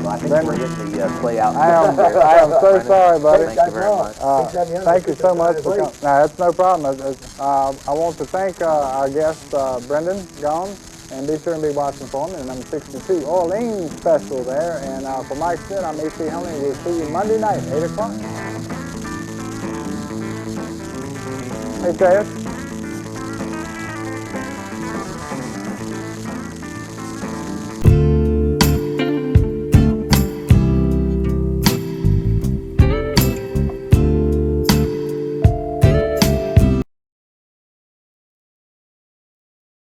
Well, I think we're getting the play out. I am so sorry, buddy. Thank you very much. Thank you so much for coming. No, that's no problem. I want to thank our guest, Brendan Gaughan, and be sure and be watching for him in number 62 Orleans Special there. And for Mike Smith, I'm E.C.Hundley. We'll see you Monday night, 8 o'clock. Hey, Chad.